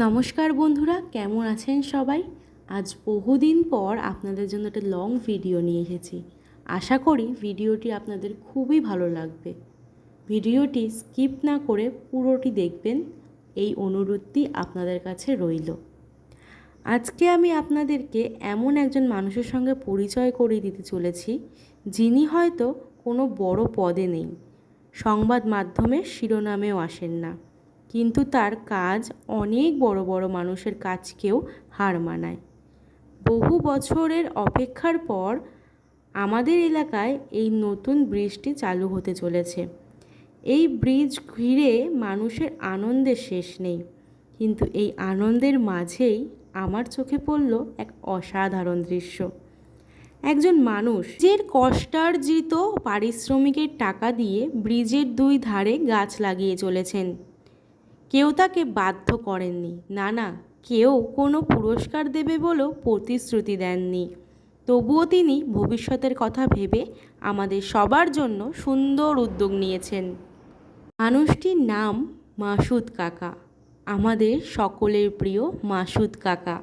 নমস্কার বন্ধুরা, কেমন আছেন সবাই? আজ বহুদিন পর আপনাদের জন্য একটা লং ভিডিও নিয়ে এসেছি। আশা করি ভিডিওটি আপনাদের খুবই ভালো লাগবে। ভিডিওটি স্কিপ না করে পুরোটি দেখবেন, এই অনুরোধটি আপনাদের কাছে রইল। আজকে আমি আপনাদেরকে এমন একজন মানুষের সঙ্গে পরিচয় করিয়ে দিতে চলেছি, যিনি হয়তো কোনো বড় পদে নেই, সংবাদ মাধ্যমের শিরোনামেও আসেন না, কিন্তু তার কাজ অনেক বড় বড় মানুষের কাজকেও হার মানায়। বহু বছরের অপেক্ষার পর আমাদের এলাকায় এই নতুন ব্রিজটি চালু হতে চলেছে। এই ব্রিজ ঘিরে মানুষের আনন্দের শেষ নেই, কিন্তু এই আনন্দের মাঝেই আমার চোখে পড়ল এক অসাধারণ দৃশ্য। একজন মানুষ নিজের কষ্টার্জিত পারিশ্রমিকের টাকা দিয়ে ব্রিজের দুই ধারে গাছ লাগিয়ে চলেছেন। কেউ তাকে বাধ্য করেননি, না, কেউ কোনো পুরস্কার দেবে বলেও প্রতিশ্রুতি দেননি। তবুও তিনি ভবিষ্যতের কথা ভেবে আমাদের সবার জন্য সুন্দর উদ্যোগ নিয়েছেন। মানুষটির নাম মাসুদ কাকা, আমাদের সকলের প্রিয় মাসুদ কাকা।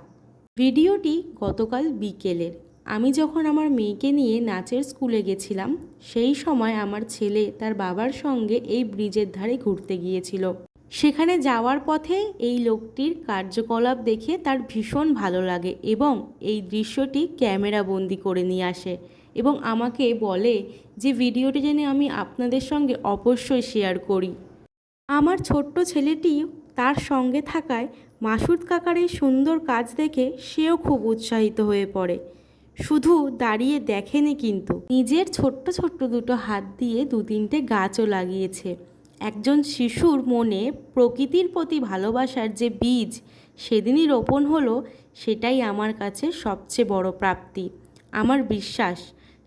ভিডিওটি গতকাল বিকেলের। আমি যখন আমার মেয়েকে নিয়ে নাচের স্কুলে গেছিলাম, সেই সময় আমার ছেলে তার বাবার সঙ্গে এই ব্রিজের ধারে ঘুরতে গিয়েছিল। সেখানে যাওয়ার পথে এই লোকটির কার্যকলাপ দেখে তার ভীষণ ভালো লাগে এবং এই দৃশ্যটি ক্যামেরা বন্দি করে নিয়ে আসে এবং আমাকে বলে যে ভিডিওটি যেন আমি আপনাদের সঙ্গে অবশ্যই শেয়ার করি। আমার ছোট্ট ছেলেটি তার সঙ্গে থাকায় মাসুদ কাকার এই সুন্দর কাজ দেখে সেও খুব উৎসাহিত হয়ে পড়ে। শুধু দাঁড়িয়ে দেখেনি, কিন্তু নিজের ছোট্ট ছোট্ট দুটো হাত দিয়ে দু তিনটে গাছও লাগিয়েছে। একজন শিশুর মনে প্রকৃতির প্রতি ভালোবাসার যে বীজ সেদিনই রোপণ হলো, সেটাই আমার কাছে সবচেয়ে বড় প্রাপ্তি। আমার বিশ্বাস,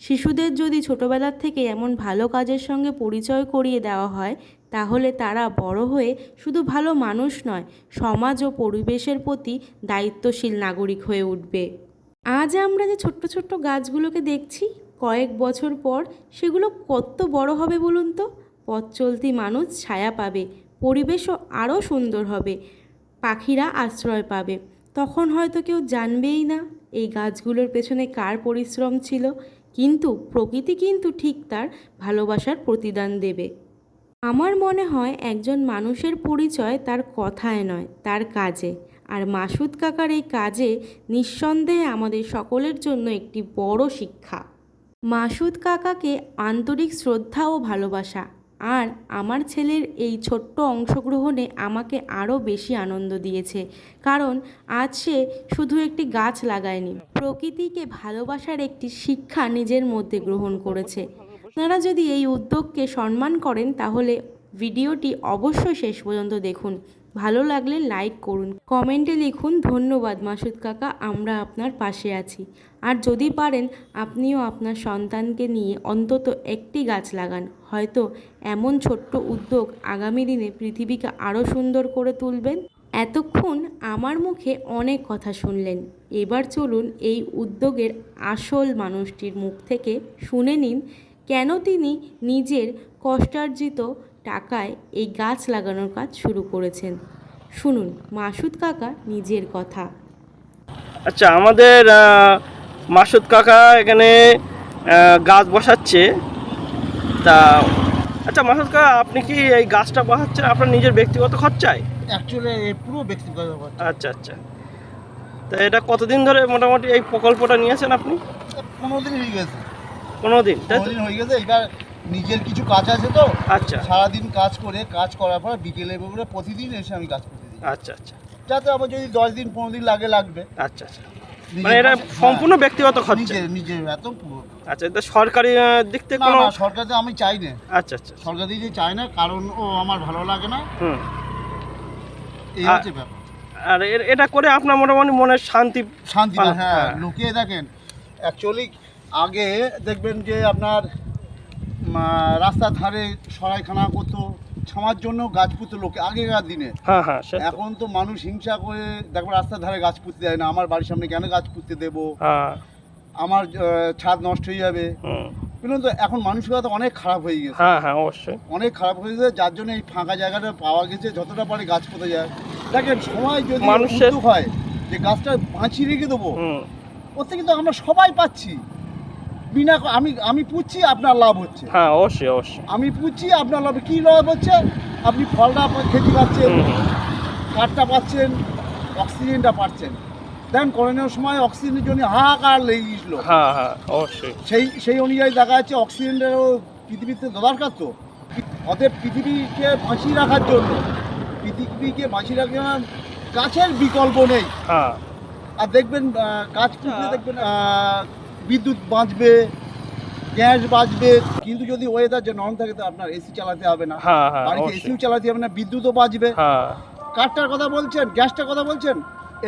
শিশুদের যদি ছোটোবেলার থেকে এমন ভালো কাজের সঙ্গে পরিচয় করিয়ে দেওয়া হয়, তাহলে তারা বড় হয়ে শুধু ভালো মানুষ নয়, সমাজ ও পরিবেশের প্রতি দায়িত্বশীল নাগরিক হয়ে উঠবে। আজ আমরা যে ছোট্ট ছোট্ট গাছগুলোকে দেখছি, কয়েক বছর পর সেগুলো কত বড় হবে বলুন তো? পথ চলতি মানুষ ছায়া পাবে, পরিবেশও আরও সুন্দর হবে, পাখিরা আশ্রয় পাবে। তখন হয়তো কেউ জানবেই না এই গাছগুলোর পেছনে কার পরিশ্রম ছিল, কিন্তু প্রকৃতি কিন্তু ঠিক তার ভালোবাসার প্রতিদান দেবে। আমার মনে হয় একজন মানুষের পরিচয় তার কথায় নয়, তার কাজে। আর মাসুদ কাকার এই কাজে নিঃসন্দেহে আমাদের সকলের জন্য একটি বড় শিক্ষা। মাসুদ কাকাকে আন্তরিক শ্রদ্ধা ও ভালোবাসা। আর আমার ছেলের এই ছোট্ট অংশগ্রহণে আমাকে আরও বেশি আনন্দ দিয়েছে, কারণ আজ সে শুধু একটি গাছ লাগায়নি, প্রকৃতিকে ভালোবাসার একটি শিক্ষা নিজের মধ্যে গ্রহণ করেছে। আপনারা যদি এই উদ্যোগকে সম্মান করেন, তাহলে ভিডিওটি অবশ্যই শেষ পর্যন্ত দেখুন। ভালো লাগলে লাইক করুন, কমেন্টে লিখুন ধন্যবাদ মাসুদ কাকা, আমরা আপনার পাশে আছি। আর যদি পারেন আপনিও আপনার সন্তানকে নিয়ে অন্তত একটি গাছ লাগান। হয়তো এমন ছোট্ট উদ্যোগ আগামী দিনে পৃথিবীকে আরও সুন্দর করে তুলবেন। এতক্ষণ আমার মুখে অনেক কথা শুনলেন, এবার চলুন এই উদ্যোগের আসল মানুষটির মুখ থেকে শুনে নিন কেন তিনি নিজের কষ্টার্জিত টাকায় এই গাছ লাগানোর কাজ শুরু করেছেন। শুনুন মাসুদ কাকা নিজের কথা। আচ্ছা, আমাদের মাসুদ কাকা এখানে গাছ বসাচ্ছে। তা আচ্ছা মাসুদ কাকা, আপনি কি এই গাছটা বসাচ্ছেন আপনার নিজের ব্যক্তিগত খরচায়? অ্যাকচুয়ালি পুরো ব্যক্তিগত ব্যাপার। আচ্ছা আচ্ছা, তা এটা কতদিন ধরে মোটামুটি এই প্রকল্পটা নিয়েছেন আপনি? 15 দিন হয়ে গেছে। 15 দিন, তাই তো? 15 দিন হয়ে গেছে। এবার নিজের কিছু কাজ আছে তো, আচ্ছা, সারাদিন কাজ করার পর বিকেলে করে প্রতিদিন এসে আমি গাছ পুঁতে দিই। আচ্ছা আচ্ছা, যাতে আবার যদি 10 দিন 15 দিন লাগবে। আচ্ছা আচ্ছা, মানে এটা সম্পূর্ণ ব্যক্তিগত খরচা? নিজের এত পুরো। আচ্ছা, এটা সরকারি দিক থেকে কোনো? না, সরকারিতে আমি চাই না। আচ্ছা আচ্ছা, সরকার দিকে চাই না, কারণ ও আমার ভালো লাগে না। এই হচ্ছে ব্যাপার। আর এটা করে আপনার মোটামুটি মনের শান্তি? হ্যাঁ, লুকিয়ে দেখেন। অ্যাকচুয়ালি আগে দেখবেন যে আপনার রাস্তার ধারে সরাইখানা করতো, ছামার জন্য গাছ পুঁতো লোকে আগেকার দিনে। হ্যাঁ, এখন তো মানুষ হিংসা করে দেখবো রাস্তার ধারে গাছ পুঁততে দেয় না। আমার বাড়ির সামনে কেন গাছ পুঁততে দেবো, আমার ছাদ নষ্ট হয়ে যাবে। কিন্তু এখন মানসিকতা অনেক খারাপ হয়ে গেছে। হ্যাঁ, অবশ্যই অনেক খারাপ হয়ে গেছে, যার জন্য এই ফাঁকা জায়গাটা পাওয়া গেছে, যতটা পারে গাছ পুঁতে যায়। দেখেন সময় যদি মানুষের- উদ্যোগ হয় যে গাছটা বাঁচিয়ে রেখে দেবো, হুম, ওতে কিন্তু আমরা সবাই পাচ্ছি। বিনা আমি পুচ্ছি, আপনার লাভ হচ্ছে। হ্যাঁ অবশ্যই অবশ্যই। আমি পুচ্ছি, আপনার লাভ কী লাভ হচ্ছে? আপনি ফলটা খেতে পাচ্ছেন, হুম, হুম, কাঠটা পাচ্ছেন, অক্সিজেনটা পাচ্ছেন। দেন করোনার সময় অক্সিজেনের জন্য হাহাকার লেগে গেছিল। হ্যাঁ হ্যাঁ অবশ্যই। সেই অনুযায়ী দেখা যাচ্ছে অক্সিজেনটারও পৃথিবীতে দরকার তো। অতএব পৃথিবীকে বাঁচিয়ে রাখার জন্য, পৃথিবীকে বাঁচিয়ে রাখার জন্য গাছের বিকল্প নেই। হ্যাঁ আর দেখবেন গাছ পুঁতলে দেখবেন বিদ্যুৎ বাঁচবে, গ্যাস বাঁচবে। কিন্তু যদি ওয়েদার যে নরম থাকে তো আপনার এসি চালাতে হবে না, হ্যাঁ হ্যাঁ বাড়িতে অবশ্যই। এসিও চালাতে হবে না, বিদ্যুৎও বাঁচবে। হ্যাঁ কাঠটার কথা বলছেন, গ্যাসটার কথা বলছেন,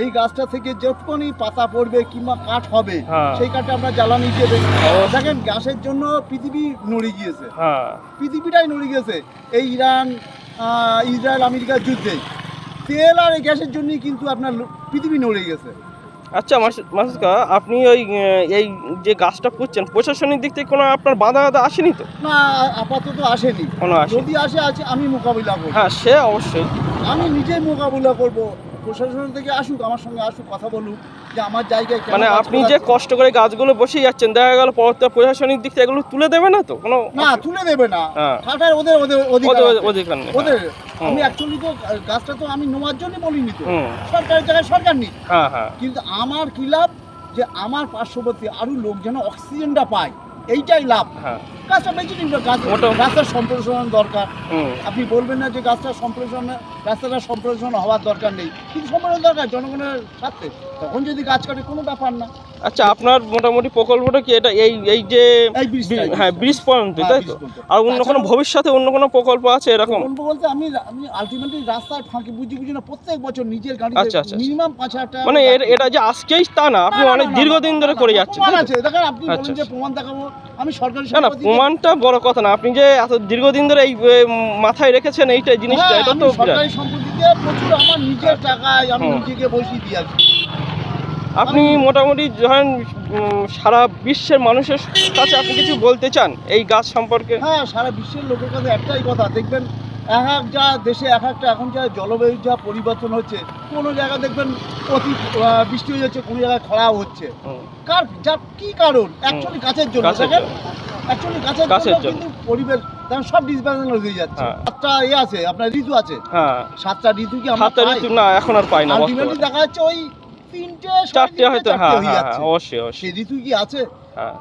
এই গাছটা থেকে যখনই পাতা পড়বে কিংবা কাঠ হবে, হ্যাঁ। সেই কাঠটা আমরা জ্বালানি হিসেবে অবশ্যই। দেখেন। গ্যাসের জন্য পৃথিবী নড়ে গিয়েছে, হ্যাঁ পৃথিবীটাই নড়ে গিয়েছে এই ইরান ইসরায়েল আমেরিকার যুদ্ধে। তেল আর এই গ্যাসের জন্যই কিন্তু আপনার পৃথিবী নড়ে গেছে। আচ্ছা মাসুদ কাকা, আপনি ওই এই যে গাছটা পুঁতছেন, প্রশাসনিক দিক থেকে কোনো আপনার বাধা আসেনি তো? না, আপাতত আসেনি। কোনো আসেনি। যদি আসে আমি মোকাবিলা করব, হ্যাঁ সে অবশ্যই। আমি নিজেই মোকাবিলা করব। প্রশাসন থেকে আসুক, আমার সঙ্গে আসুক, কথা বলুক যে আমার জায়গায় কেন মানে কাজ আপনি করা যে হচ্ছে। কষ্ট করে গাছগুলো বসিয়ে যাচ্ছেন, দেখা গেল পরবর্তী প্রশাসনিক দিক থেকে এগুলো তুলে দেবে না তো কোনো? না, তুলে দেবে না। হ্যাঁ। কাটার ওদের অধিকার আছে। অধিকার নেই। ওদের হুম। আমি অ্যাকচুয়ালি তো গাছটা তো আমি নেওয়ার জন্য বলিনি তো, হুম। সরকারের জায়গায় সরকার নিক। হ্যাঁ হ্যাঁ কিন্তু আমার কি লাভ যে আমার পার্শ্ববর্তী আরো লোক যেন অক্সিজেনটা পায়, এইটাই লাভ। হ্যাঁ। গাছটা বেঁচে নিন, মোটামুটি- গাছটার সম্প্রসারণ দরকার। হুম। আপনি বলবেন না যে রাস্তাটা সম্প্রসারণ হওয়ার দরকার নেই, কিন্তু সম্প্রসারণ দরকার জনগণের স্বার্থে। তখন যদি গাছ কাটে কোনো ব্যাপার না। আচ্ছা, আপনার মোটামুটি প্রকল্পটা কি এটা এই যে এই ব্রিজটাই, হ্যাঁ ব্রিজ পর্যন্ত, হ্যাঁ, তাই ব্রিজ তো? পর্যন্ত। আর অন্য কোনো তাছাড়াও- ভবিষ্যতে অন্য কোনো প্রকল্প আছে এরকম? প্রকল্প বলতে আমি আলটিমেটলি রাস্তার ফাঁকি বুঝি না, প্রত্যেক বছর নিজের আচ্ছা, গাড়িতে আচ্ছা। মিনিমাম 5,000 টাকা। মানে এটা যে আজকেই তা না, আপনি অনেক দীর্ঘদিন ধরে করে যাচ্ছেন, প্রমাণ তাই তো? আছে, দেখেন আপনি আচ্ছা, বলেন যে আচ্ছা। প্রমাণ দেখাবো, আমি সরকারি না না, সম্পত্তিতে- প্রমাণটা বড় কথা না, আপনি যে এত দীর্ঘদিন ধরে এই মাথায় রেখেছেন এইটা জিনিসটা, হ্যাঁ, এটা আমি তো বিরাট। সরকারি সম্পত্তিতে প্রচুর আমার নিজের টাকায় আমি হুম। নিজেকে বসিয়ে দিয়ে আছি। আপনি মোটামুটি ধরেন সারা বিশ্বের মানুষের কাছে আপনি কিছু বলতে চান এই গাছ সম্পর্কে? হ্যাঁ, সারা বিশ্বের লোকের কাছে একটাই কথা, দেখবেন এক যা দেশে এক একটা এখন যা জলবায়ুর যা পরিবর্তন হচ্ছে, কোনো জায়গায় দেখবেন অতি বৃষ্টি হয়ে যাচ্ছে, কোনো জায়গায় খরাও হচ্ছে। হুম। যার কি কারণ? অ্যাকচুয়ালি গাছের জন্য। গাছের দেখেন জন্য। অ্যাকচুয়ালি গাছের গাছের জন্য জন্য। কিন্তু পরিবেশ দেখেন সব ডিসব্যালেন্স হয়ে যাচ্ছে। হ্যাঁ। 7টা আছে, আপনার ঋতু আছে, হ্যাঁ 7টা ঋতু কি আমরা সাতটা ঋতু না, এখন আর পাই না আলটিমেটলি বর্তমানে। দেখা যাচ্ছে ওই 3টে চারটে হয়তো, হ্যাঁ হয়ে হ্যাঁ যাচ্ছে। অবশ্যই অবশ্যই। সেই ঋতু কি আছে? হ্যাঁ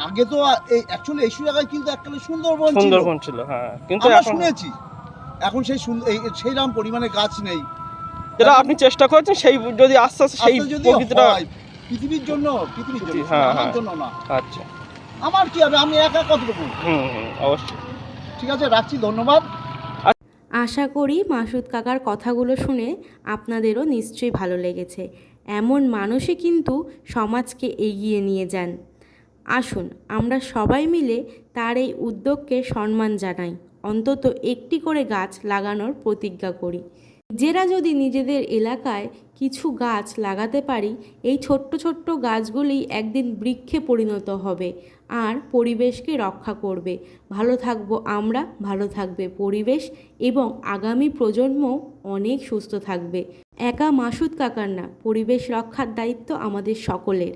আগে তো এই অ্যাকচুয়ালি এই জায়গায় কিন্তু একটা সুন্দরবন ছিল, সুন্দরবন ছিল, হ্যাঁ, কিন্তু আমরা এখন শুনেছি। এখন সেইরকম পরিমাণে গাছ নেই। যেটা আপনি চেষ্টা করেছেন সেই যদি আস্তে আস্তে সেই আজকে যদি প্রকৃতিটা। হয়, পৃথিবীর জন্য, হ্যাঁ, আমার হ্যাঁ। জন্য না। আচ্ছা। আমার কি হবে, আমি একা কতটুকু। হুম হুম অবশ্যই। ঠিক আছে, রাখছি, ধন্যবাদ। আশা করি মাসুদ কাকার কথাগুলো শুনে আপনাদেরও নিশ্চয়ই ভালো লেগেছে। এমন মানুষই কিন্তু সমাজকে এগিয়ে নিয়ে যান। আসুন আমরা সবাই মিলে তার এই উদ্যোগকে সম্মান জানাই, অন্তত একটি করে গাছ লাগানোর প্রতিজ্ঞা করি। নিজেরা যদি নিজেদের এলাকায় কিছু গাছ লাগাতে পারি, এই ছোট্ট ছোট্ট গাছগুলি একদিন বৃক্ষে পরিণত হবে আর পরিবেশকে রক্ষা করবে। ভালো থাকবো আমরা, ভালো থাকবে পরিবেশ এবং আগামী প্রজন্ম অনেক সুস্থ থাকবে। একা মাসুদ কাকার না, পরিবেশ রক্ষার দায়িত্ব আমাদের সকলের।